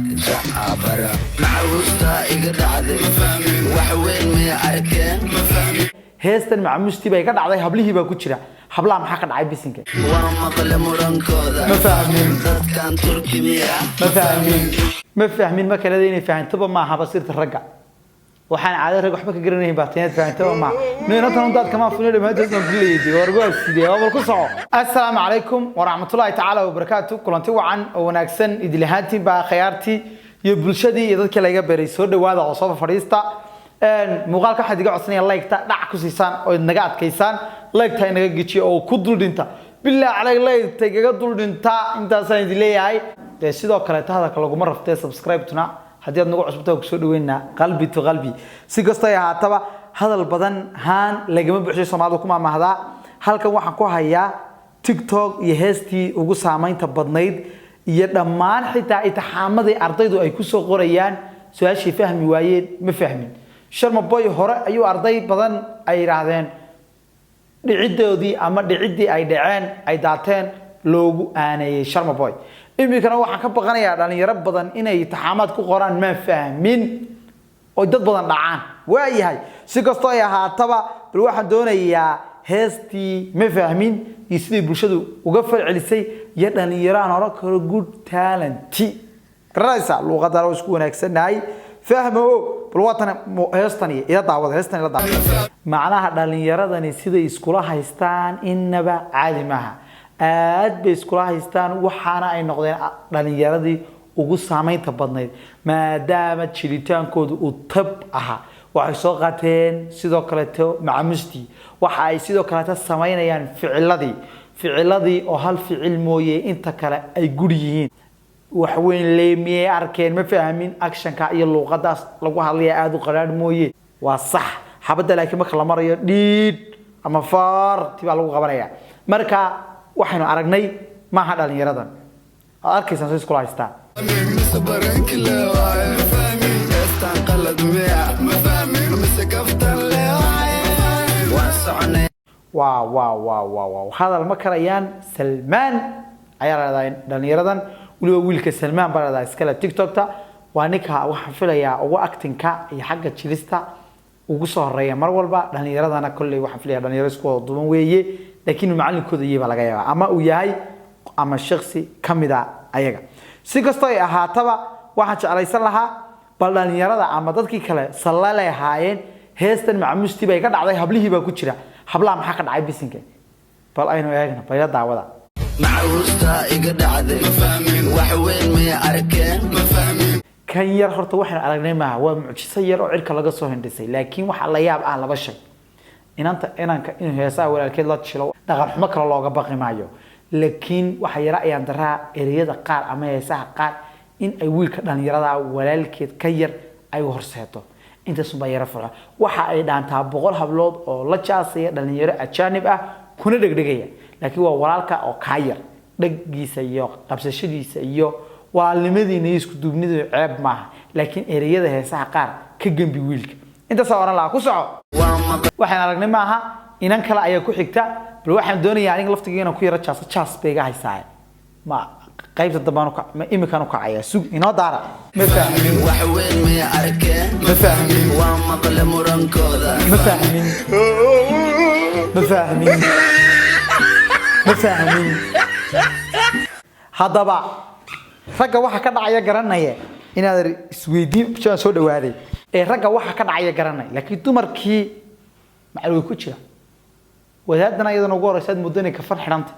جعبرة معوستا إقد عذي وحوين مي أركان heestan macmuustii bay ka dhacday hablihii baa ku jira hablaha maxaa ka dhacay bisinka ومقل مرنكودا ma fahmin كان تركي ميا ma fahmin ma kala deynay fahantoba ma aha basirta ragga waxaan caado rag waxba ka garanayn baatiyad fahantoba ma neena tan dad kama fulinay dhamaantood aan kuleeyay wargo sidee wabal ku soco assalaamu calaykum wa rahmatullahi ta'ala wa barakaatuh kulanti wacan oo wanaagsan idilaahantii baa khiyaartii iyo bulshadii iyo dadka laga beeray soo dhawaada oo soo fadhiista muuqaalka waxaad iga codsanaya like-ta dhac ku siisaan oo naga adkaysaan like-ta inaga gijiyo oo ku dul dhinta bilaa calay like-ta igaga dul dhinta intaasaan idin leeyahay sidoo kale hadalka laguma raftay subscribe-tuna haddii aad nagu cusubtaa ku soo dhaweynaa qalbi to qalbi si kasta ay ahaataba hadal badan haan lagama buuxiyo Soomaalidu kuma maahda halkan waxaan ku hayaa TikTok iyo heestii ugu saameynta badnayd iyo dhammaan xitaa intixaamadii ardaydu ay ku soo qorayaan su'aashii fahmi waayeen ma fahmin Sharma Boy hore ayuu arday badan ay yiraahdeen dhiciddoodii ama dhicidii ay dhaceen ay daateen loogu aaneeyay Sharma Boy imikana waxaan ka baqanayaa dhalinyaro badan inay intixaamad ku qoraan ma fahmin oo dad badan dhacaan waayahay si kasto ay ahaataba bal waxaan doonayaa heestii ma fahmin iyo sidii bulshadu uga falcelisay iyo dhalinyaro aan hore kala good talent raysa luqadda oo isku wanaagsanahay fahmo bal watan heestani ila daawada heestani ila daawada macnaha dhalinyaradani sida iskula haystaan inaba caadi maaha aad bay iskula haystaan waxaana ay noqdeen dhalinyaradii ugu saameynta badnayd maadaama jiritaankoodu uu tab aha waxay soo qaateen sidoo kale macmuustii waxa ay sidoo kale sameynayaan ficiladii oo hal ficil mooyee inta kale ay guri yihiin wax weyn leemiyay arkeen ma fahmin actionka iyo luqadaas lagu hadlaya aad u qaraad mooyee waa sax xabada laakiin marka la marayo dhiid ama faar tiba lagu qabanaya marka waxaynu aragnay ma ha dhalinyaradan arkaysan soo isku haystaan waaw hadal ma karayaan Salmaan ayaa raadayeen dhalinyaradan waliba wiilka Salmaan baa raadayay iskala TikTok-ta waa ninka waxa filayaa ugu acting-ka iyo xagga jilista ugu soo horeeya mar walba dhalinyaradana kulli waxa filayaa dhalinyaro isku duuban weeye laakiin macallinkooda iyaba laga yaabaa ama uu yahay ama shakhsi kamida ayaga si kasto ay ahaataba waxaan jeclaysan lahaa bal dhalinyarada ama dadkii kale sallalay haayeen heestan macmuustii bay ka dhacday hablihii baa ku jira hablaha maxaa ka dhacay bisinka bal aynu eegno bayla daawada معوستا إقد عذي وحوين مي أركان kan yar horta waxaan aragnay ma waa mucjiso yar oo cirka laga soo hindisay laakiin waxa la yaab ah laba shay inanka in heesaa walaalkeed la jilo dhaqan xumo kale looga baqi maayo laakiin waxa yara ayaan daraa ereyada qaar ama heesaha qaar in ay wiilka dhalinyarada walaalkeed ka yar ay horseeto intaas baa yara fara waxa ay dhaantaa 100 hablood oo la jaasaya dhalinyaro ajaanib ah kuna dhegdhegaya laakiin waa walaalka oo ka yar dhagiisa iyo qabsashadiisa iyo walaalnimadiina isku duubnidu ceeb maaha laakiin ereyada heesaha qaar ka gambi wiilka inta soo oran la ku soco waxaan aragnay maaha inan kale ayaa ku xigta bal waxaan doonayaa aniga laftigeena ku yara jaas beega haysaa ma qaybta dabaan ka ma imikaanu ka caya sug inoo daara ma fahmin wax weyn ma arkeen ma fahmin waa maqal murankooda ma fahmin hadaba ragga waxa ka dhacaya garanaya inaad isweydiin soo dhawaaday ragga waxa ka dhacaya garanay laakiin dumarkii macluumaad ku jira wadaadana iyadana ugu horeysaad mudane ka farxiranta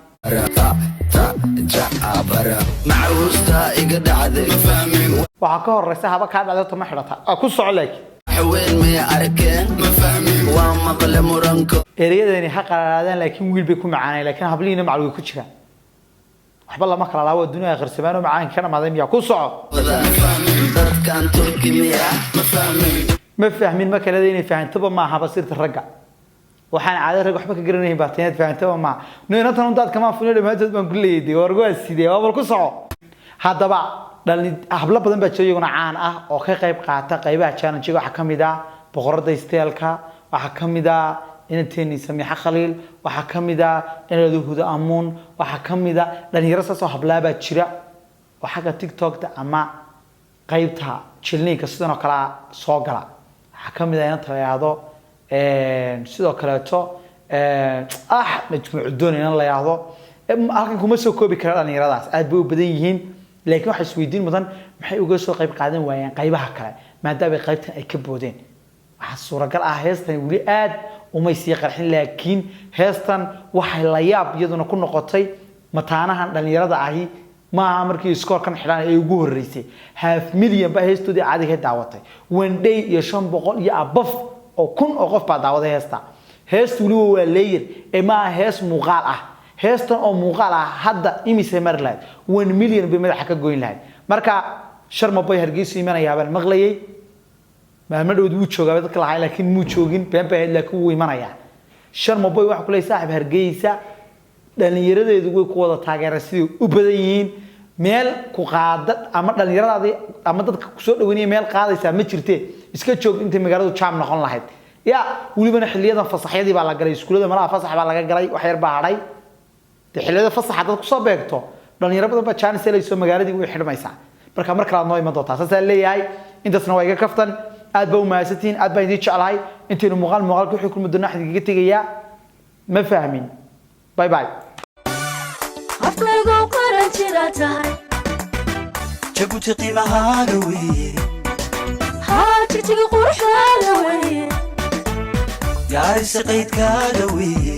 jacabara macawusta iga dhacday fahmin waxa ka horeysa haba ka dhacday tuma xirata ku soco laakiin haween ma arkeen ma fahmin waa maqal muranko ereyadani ha qaraadaan laakiin wiil bay ku macaanay laakiin habliina macluumaad ku jira waxba lama kala laawo dunia qarsamaan oo macaan kana maadeen ya ku soco dadkan turki ma fahmin ma kala deynay fahantoba ma aha basirta ragga waxaan caado rag waxba ka garanayn baatiyad fahantoba ma neena tan dad kama fulinay dhamaantood baan ku leeyay wargo sidee wabal ku soco hadaba dhalin habla badan baa jira iyaguna caan ah oo ka qayb qaata qaybaha challenge-ga waxa kamid ah boqorada isteelka waxa kamid ah inanteeni Samiixa Khaliil waxa kamid ah inadu Huda Amuun waxa kamid ah dhalinyaro soo hablaaba jira waxa ka TikTok-ta ama qaybta jilniinka sidoo kale soo gala waxa kamid ah inta la yiraahdo sidoo kale majmuuc doon in la yiraahdo halkan kuma soo koobi kara dhalinyaradaas aad bay u badan yihiin laakiin waxa isweydiin mudan maxay uga soo qayb qaadan waayeen qaybaha kale maadaama qaybtan ay ka boodeen waxa suuragal ah heestan wali aad uma sii qarxin laakiin heestan waxay la yaab iyaduna ku noqotay mataanahan dhalinyarada ahi ma markii scorekan xidhan ay ugu horeysay 500,000 ba heestoodii caadiga daawatay one day iyo 500 iyo above oo kun oo qof baa daawaday heesta heestu wali waa leeyahay ee ma hees muuqaal ah heestan oo muuqaal ah hadda imise marlaad 1 million bay madaxa ka goyn lahayd marka Sharma Boy Hargeysa imanaya baan maqlayay maamuladu uu joogaa dadka lahaay laakiin muu joogin beenbaheed laakiin uu imanaya Sharma Boy waxa ku leeyahay saaxib Hargeysa dhalinyaradeedu way ku wada taageeraan sidii u badan yihiin meel ku qaada ama dhalinyaradaadii ama dadka ku soo dhaweynaya meel qaadaysa ma jirtee iska joog inta magaaladu jaam noqon lahayd ya waliba xilliyadan fasaxyadii baa la galay iskuulada malaha fasax baa laga galay wax yar baa haray xilliyada fasaxa dad ku soo beegto dhalinyaro badan baa chance ay soo magaaladii way xidhmaysaa marka la noo iman doontaa saas leeyahay intaasna waa iga kaftan aad baa u maasatiin aad baa idin jecelahay intii muuqaalku wixii kulmada naxdiga tagaya ma fahmin bye bye aflaygo qaran jira tahay jabuuti qiimahaaga weeye haa jigjiga quruxdaada weeye gaarisa qaydkaaga weeye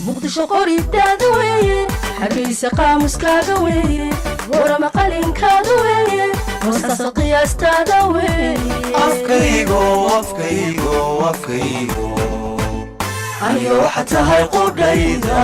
muqdisho qoridaada weeye hargeysa qaamuskaaga weeye warama qalinkaada weeye hoostasa qiyaastaada weeye afkaygo aniga waxa tahay qudhayda